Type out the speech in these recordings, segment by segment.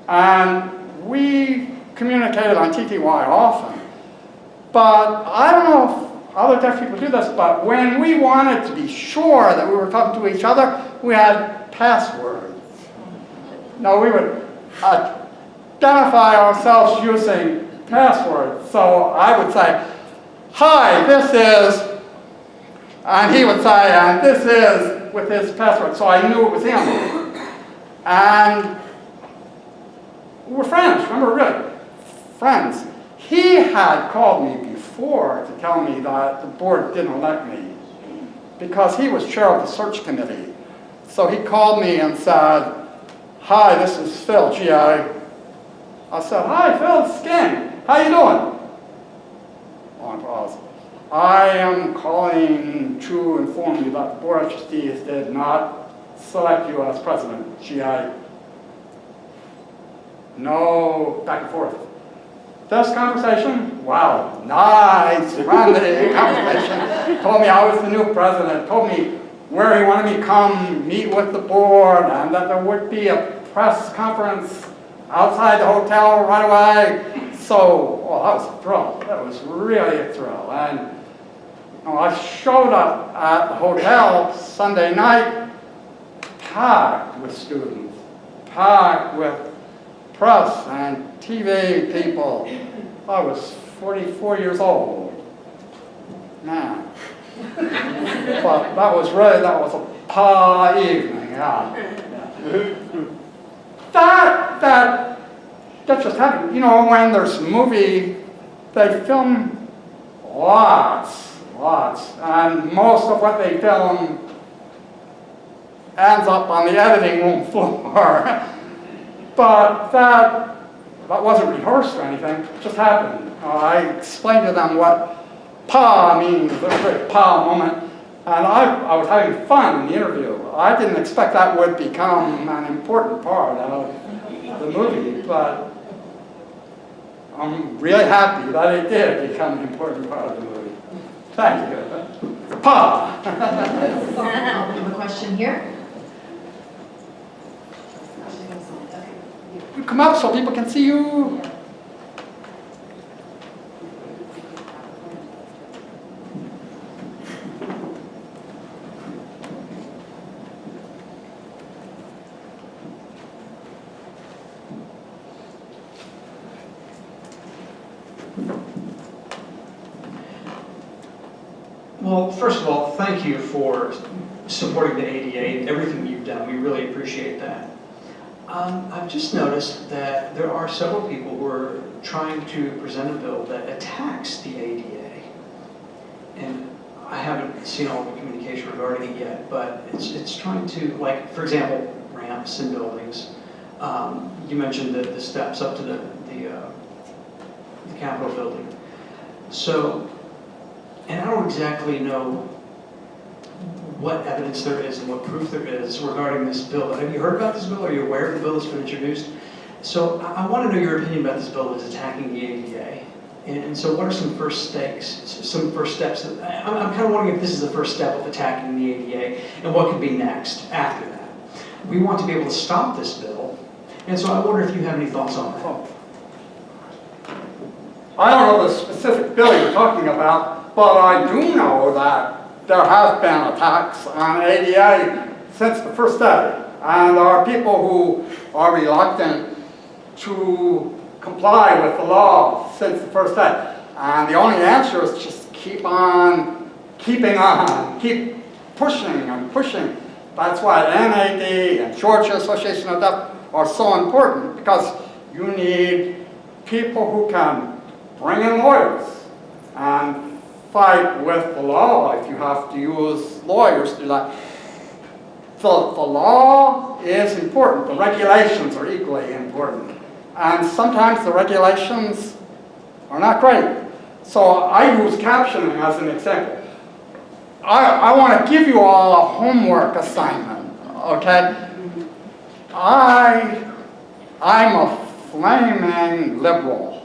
And we communicated on TTY often. But I don't know if other deaf people do this, but when we wanted to be sure that we were talking to each other, we had passwords. Now we would identify ourselves using passwords. So I would say, hi, this is, and he would say, and this is with his password. So I knew it was him. And we were friends, remember, really, friends. He had called me before to tell me that the board didn't elect me because he was chair of the search committee. So he called me and said, hi, this is Phil, GI. I said, hi, Phil, it's King. How you doing? Long pause. I am calling to inform you that the Board of Trustees did not select you as president, GI. No back and forth. This conversation, wow, nice, friendly conversation. Told me I was the new president, told me where he wanted me to come meet with the board and that there would be a press conference outside the hotel right away. So, well, that was a thrill. That was really a thrill. And you know, I showed up at the hotel Sunday night, packed with students, packed with press and TV people. I was 44 years old. Man. But that was a PA evening, yeah. That just happened. You know, when there's a movie, they film lots. And most of what they film ends up on the editing room floor. But that wasn't rehearsed or anything, it just happened. I explained to them what PA means, a great PA moment, and I was having fun in the interview. I didn't expect that would become an important part of the movie, but I'm really happy that it did become an important part of the movie. Thank you. PA. We have a question here. You come up so people can see you. Well, first of all, thank you for supporting the ADA and everything you've done. We really appreciate that. I've just noticed that there are several people who are trying to present a bill that attacks the ADA. And I haven't seen all the communication regarding it yet, but it's trying to, like, for example, ramps in buildings. You mentioned the steps up to the Capitol building. So, and I don't exactly know what evidence there is and what proof there is regarding this bill. Have you heard about this bill? Are you aware of the bill that's been introduced? So I want to know your opinion about this bill that's attacking the ADA. And so what are some first steps? I'm kind of wondering if this is the first step of attacking the ADA and what could be next after that. We want to be able to stop this bill. And so I wonder if you have any thoughts on that. I don't know the specific bill you're talking about, but I do know that there have been attacks on ADA since the first day. And there are people who are reluctant to comply with the law since the first day. And the only answer is just keep on keeping on, keep pushing and pushing. That's why NAD and Georgia Association of Deaf are so important, because you need people who can bring in lawyers and fight with the law if you have to use lawyers to do that. So the law is important. The regulations are equally important. And sometimes the regulations are not great. So I use captioning as an example. I want to give you all a homework assignment, okay? I'm a flaming liberal.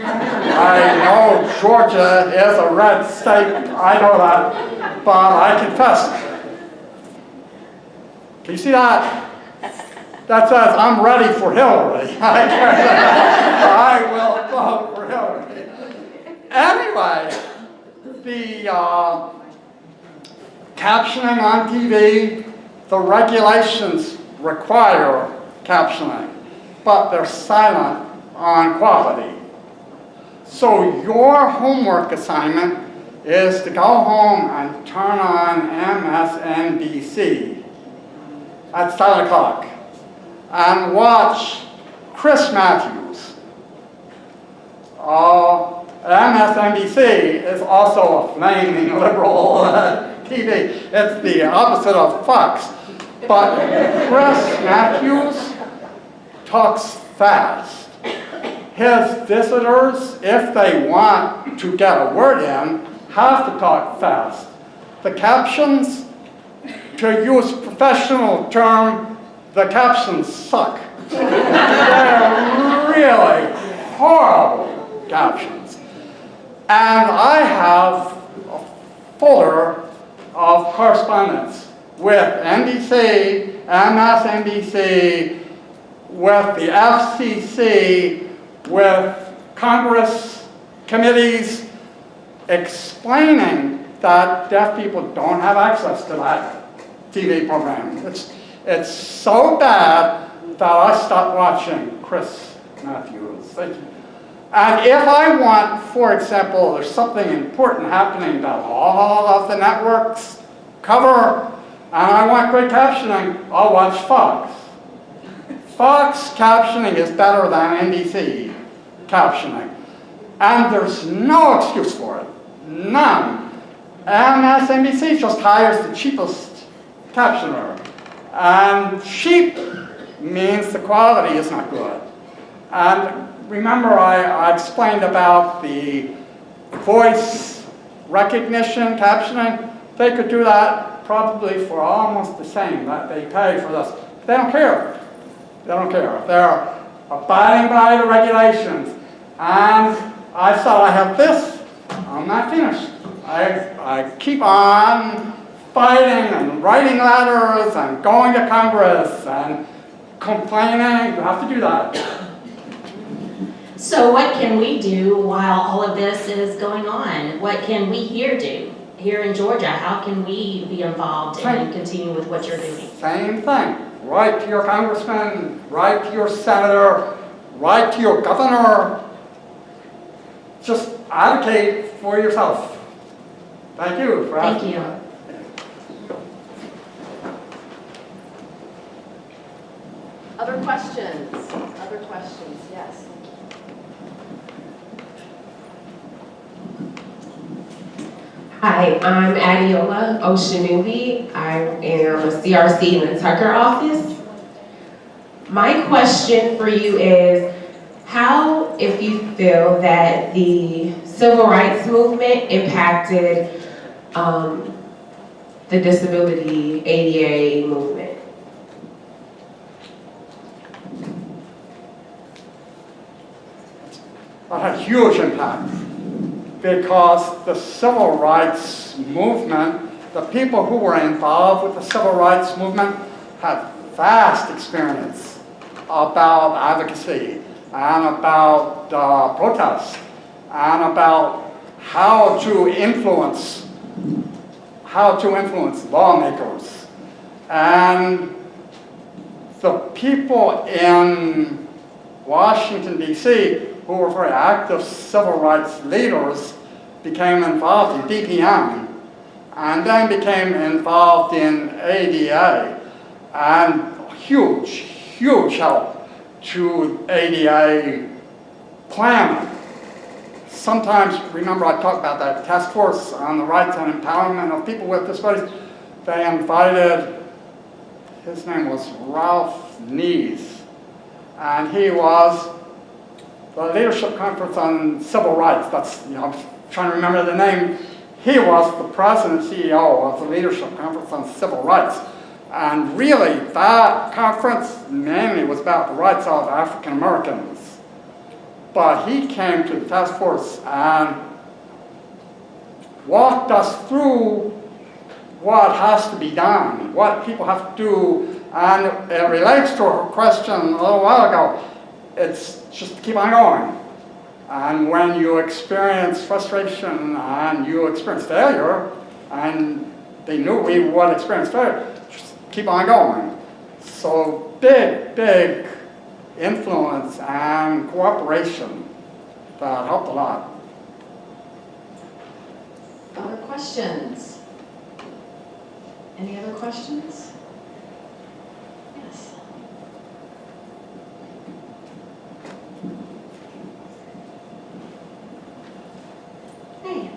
I know Georgia is a red state, I know that, but I confess. Can you see that? that says, I'm ready for Hillary. I will vote for Hillary. Anyway, the captioning on TV, the regulations require captioning, but they're silent on quality. So your homework assignment is to go home and turn on MSNBC at 7 o'clock and watch Chris Matthews. MSNBC is also a flaming liberal TV. It's the opposite of Fox. But Chris Matthews talks fast. His visitors, if they want to get a word in, have to talk fast. The captions, to use professional term, the captions suck. They're really horrible captions. And I have a folder of correspondence with NBC, MSNBC, with the FCC, with Congress committees, explaining that deaf people don't have access to that TV program. It's so bad that I stopped watching Chris Matthews. And if I want, for example, there's something important happening that all of the networks cover, and I want great captioning, I'll watch Fox. Fox captioning is better than NBC captioning. And there's no excuse for it. None. MSNBC just hires the cheapest captioner. And cheap means the quality is not good. And remember I explained about the voice recognition captioning? They could do that probably for almost the same that they pay for this. They don't care. They don't care. They're abiding by the regulations. And I thought I have this, I'm not finished. I keep on fighting and writing letters and going to Congress and complaining. You have to do that. So what can we do while all of this is going on? What can we here do? Here in Georgia, how can we be involved and continue with what you're doing? Same thing. Write to your congressman, write to your senator, write to your governor. Just advocate for yourself. Thank you for asking. Thank you. Other questions? Other questions? Yes. Hi, I'm Adiola Oshanubi. I am a CRC in the Tucker office. My question for you is, how, if you feel that the civil rights movement impacted the disability ADA movement? That had huge impact because the civil rights movement, the people who were involved with the civil rights movement had vast experience about advocacy and about protest and about how to influence lawmakers. And the people in Washington, D.C., who were very active civil rights leaders, became involved in DPM and then became involved in ADA, and huge help to ADA planning. Sometimes, remember I talked about that task force on the rights and empowerment of people with disabilities. They invited, his name was Ralph Nees, and he was the Leadership Conference on Civil Rights. That's, I'm trying to remember the name. He was the president and CEO of the Leadership Conference on Civil Rights. And really, that conference mainly was about the rights of African Americans. But he came to the task force and walked us through what has to be done, what people have to do And it relates to a question a little while ago. It's just keep on going. And when you experience frustration and you experience failure, and they knew we would experience failure, just keep on going. So big influence and cooperation that helped a lot. Other questions? Any other questions? Yes. Hey,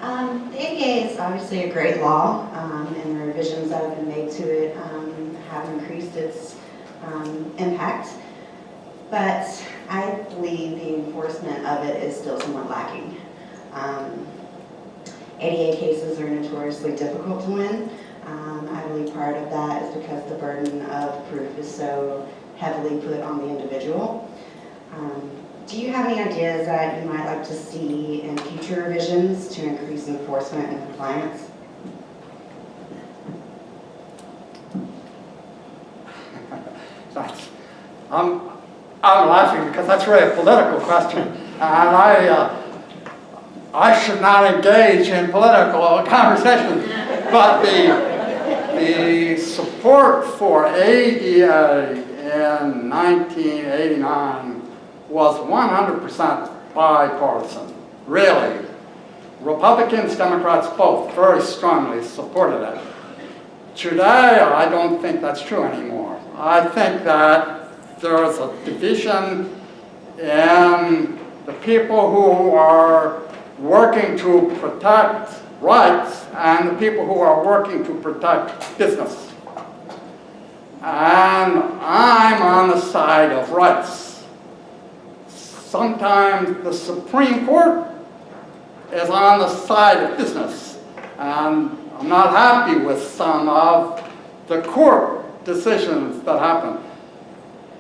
the ADA is obviously a great law, and the revisions that have been made to it have increased its impact. But I believe the enforcement of it is still somewhat lacking. ADA cases are notoriously difficult to win. I believe part of that is because the burden of proof is so heavily put on the individual. Do you have any ideas that you might like to see in future revisions to increase enforcement and compliance? I'm laughing because that's really a political question, and I should not engage in political conversations, but the support for ADA in 1989 was 100% bipartisan, really. Republicans, Democrats, both very strongly supported it. Today, I don't think that's true anymore. I think that there's a division in the people who are working to protect rights and the people who are working to protect business. And I'm on the side of rights. Sometimes the Supreme Court is on the side of business, and I'm not happy with some of the court decisions that happen.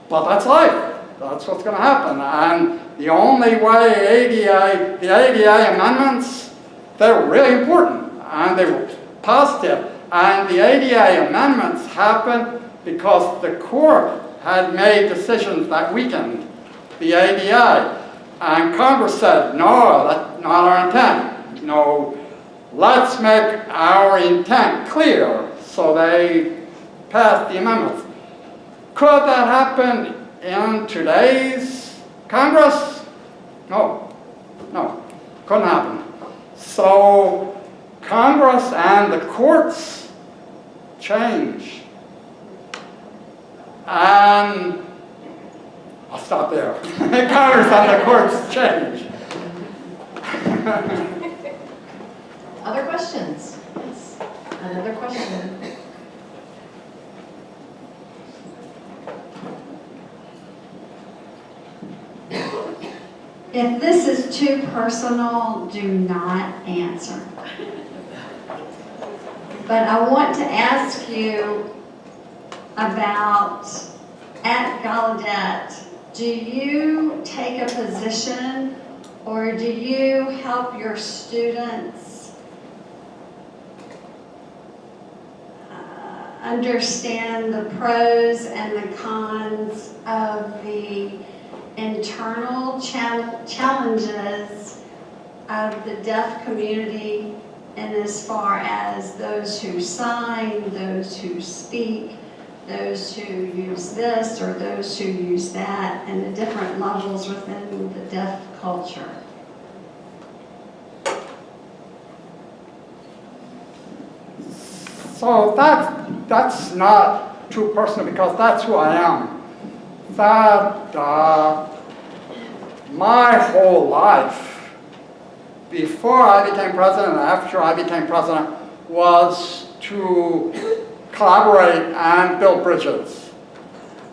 But that's life. That's what's going to happen. And the only way the ADA amendments, they were really important, and they were positive. And the ADA amendments happened because the court had made decisions that weakened the ADA. And Congress said, no, that's not our intent. No, let's make our intent clear. So they passed the amendments. Could that happen in today's Congress? No, couldn't happen. So Congress and the courts change. And I'll stop there. Congress and the courts change. Other questions? Yes. Another question? If this is too personal, do not answer. But I want to ask you about, at Gallaudet, do you take a position or do you help your students understand the pros and the cons of the internal challenges of the deaf community, and as far as those who sign, those who speak, those who use this or those who use that, and the different levels within the deaf culture? So that's not too personal because that's who I am. That my whole life, before I became president and after I became president, was to collaborate and build bridges.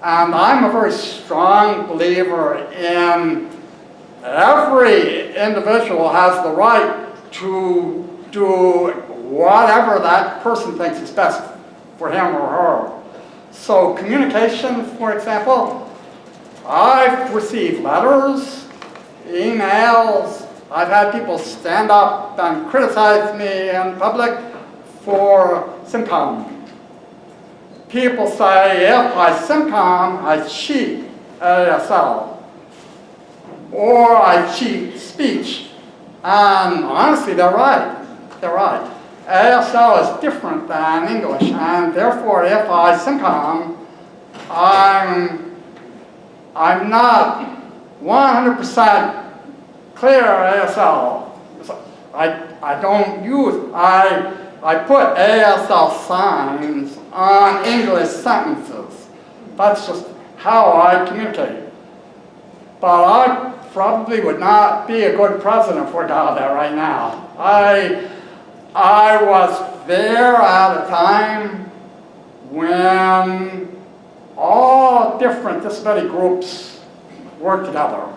And I'm a very strong believer in every individual has the right to do whatever that person thinks is best for him or her. So communication, for example, I've received letters, emails, I've had people stand up and criticize me in public for SimCom. people say if I SimCom, I cheat ASL, or I cheat speech. And honestly, they're right. They're right. ASL is different than English, and therefore, if I SimCom, I'm not 100% clear ASL. I don't use, I put ASL signs on English sentences. That's just how I communicate. But I probably would not be a good president for Gallaudet right now. I was there at a time when all different disability groups worked together.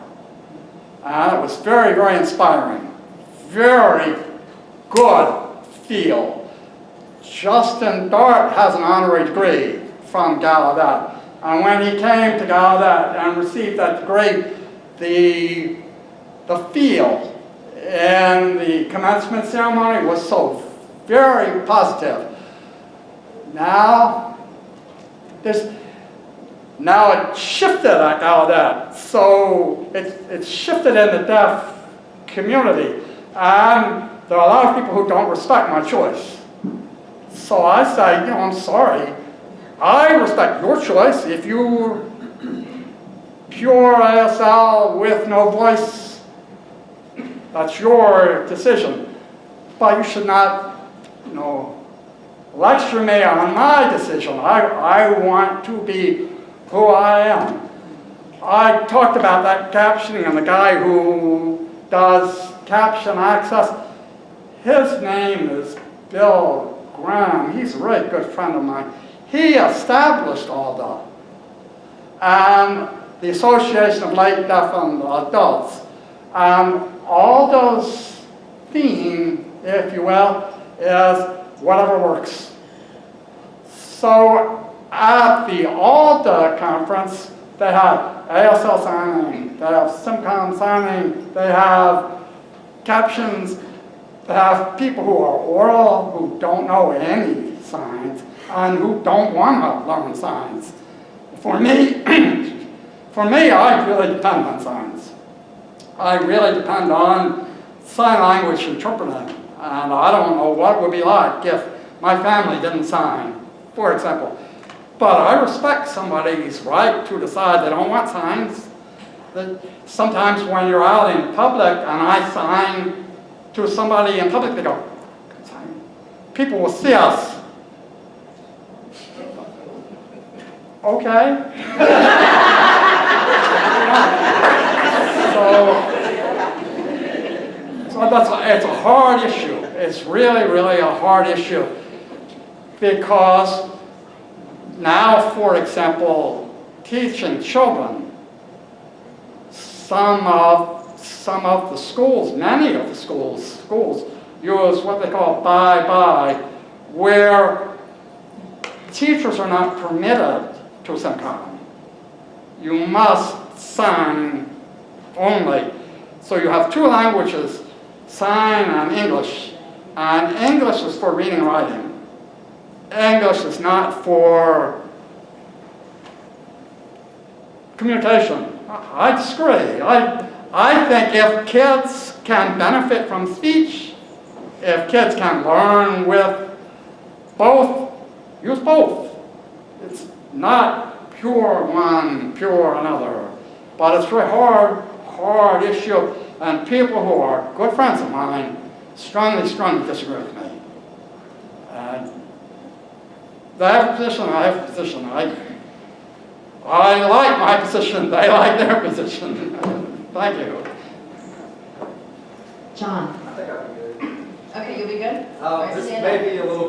And it was very, very inspiring. Very good feel. Justin Dart has an honorary degree from Gallaudet. And when he came to Gallaudet and received that degree, the feel in the commencement ceremony was so very positive. Now it shifted at Gallaudet, so it's shifted in the deaf community, and there are a lot of people who don't respect my choice. So I say, I'm sorry, I respect your choice. If you're pure ASL with no voice, that's your decision. But you should not, lecture me on my decision. I want to be who I am. I talked about that captioning and the guy who does caption access. His name is Bill Graham. He's a really good friend of mine. He established ALDA and the Association of Late Deafened Adults. ALDA's theme, if you will, is whatever works. So at the ALDA conference, they have ASL signing, they have SimCom signing, they have captions, they have people who are oral, who don't know any signs, and who don't want to learn signs. For me, I really depend on signs. I really depend on sign language interpreting, and I don't know what it would be like if my family didn't sign, for example. But I respect somebody's right to decide they don't want signs. That sometimes when you're out in public and I sign to somebody in public, they go, sign. People will see us. Okay. It's a hard issue. It's really, really a hard issue because now, for example, teaching children, some of the schools, many of the schools use what they call bye-bye, where teachers are not permitted to SimCom. You must sign only. So you have two languages, sign and English. And English is for reading and writing. English is not for communication. I disagree. I think if kids can benefit from speech, if kids can learn with both, use both. It's not pure one, pure another. But it's a very hard issue, and people who are good friends of mine strongly disagree with me. They have a position, I have a position. I like my position, they like their position. Thank you. John. I think I'll be good. Okay, you'll be good? All right, This stand may up. be a little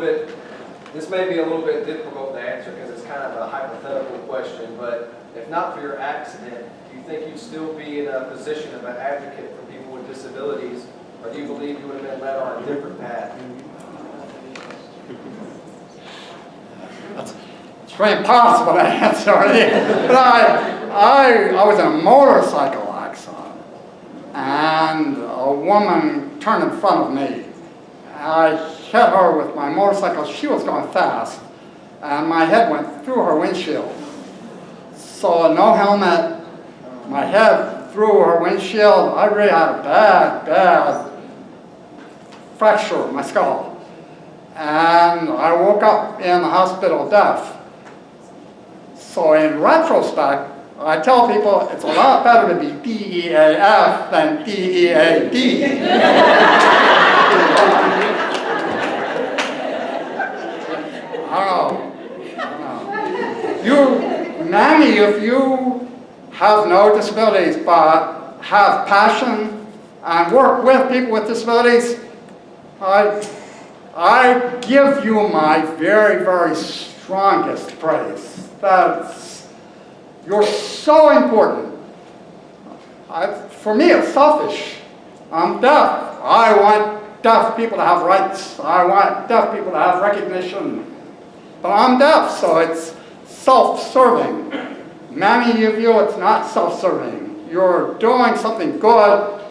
bit difficult to answer because it's kind of a hypothetical question, but if not for your accident, do you think you'd still be in a position of an advocate for people with disabilities, or do you believe you would have been led on a different path? It's very impossible to answer. But I was in a motorcycle accident, and a woman turned in front of me. I hit her with my motorcycle. She was going fast, and my head went through her windshield. So no helmet, my head through her windshield. I really had a bad fracture of my skull. And I woke up in the hospital deaf. So in retrospect, I tell people it's a lot better to be DEAF than DEAD. Many of you have no disabilities but have passion and work with people with disabilities. I give you my very strongest praise. You're so important. For me, it's selfish. I'm deaf. I want deaf people to have rights. I want deaf people to have recognition. But I'm deaf, so it's self-serving. Many of you, it's not self-serving. You're doing something good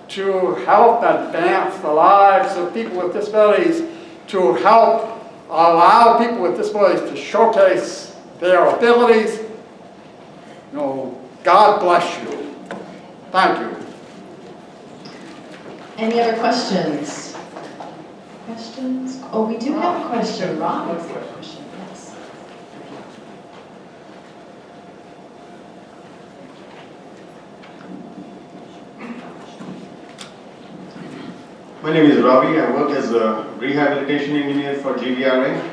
to help advance the lives of people with disabilities, to help allow people with disabilities to showcase their abilities. You know, God bless you. Thank you. Any other questions? Questions? Oh, we do have a question. Rob has a question, yes. My name is Ravi. I work as a rehabilitation engineer for GVRA.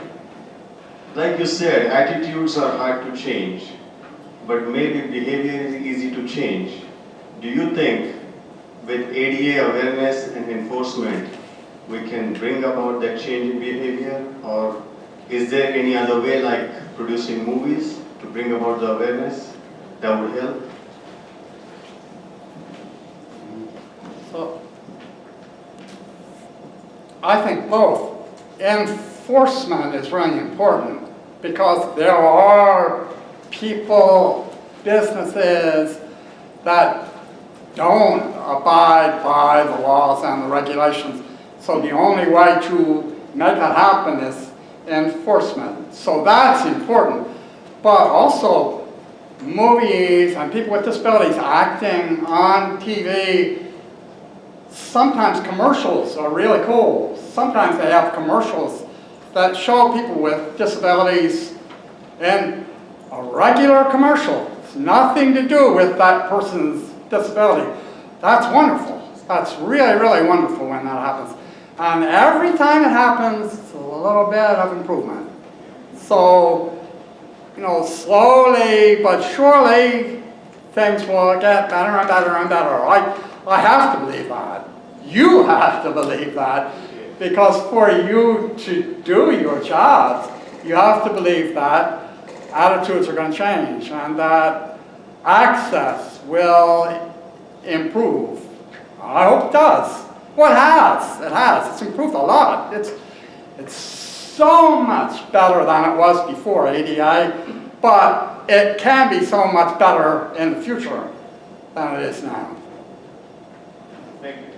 Like you said, attitudes are hard to change, but maybe behavior is easy to change. Do you think with ADA awareness and enforcement, we can bring about that change in behavior? Or is there any other way, like producing movies, to bring about the awareness that would help? So, I think both. Enforcement is really important because there are people, businesses that don't abide by the laws and the regulations. So the only way to make that happen is enforcement. So that's important. But also movies and people with disabilities acting on TV, sometimes commercials are really cool. Sometimes they have commercials that show people with disabilities in a regular commercial. It's nothing to do with that person's disability. That's wonderful. That's really wonderful when that happens. And every time it happens, it's a little bit of improvement. So, you know, slowly but surely, things will get better and better and better. I have to believe that. You have to believe that. Because for you to do your jobs, you have to believe that attitudes are going to change and that access will improve. I hope it does. Well, it has. It has. It's improved a lot. It's so much better than it was before ADA, but it can be so much better in the future than it is now. Thank you.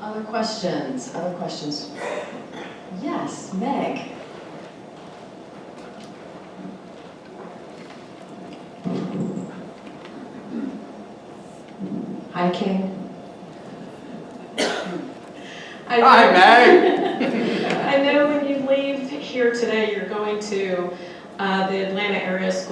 Other questions? Other questions? Yes, Meg. Hi, King. Hi, Meg. I know when you leave here today, you're going to the Atlanta Area School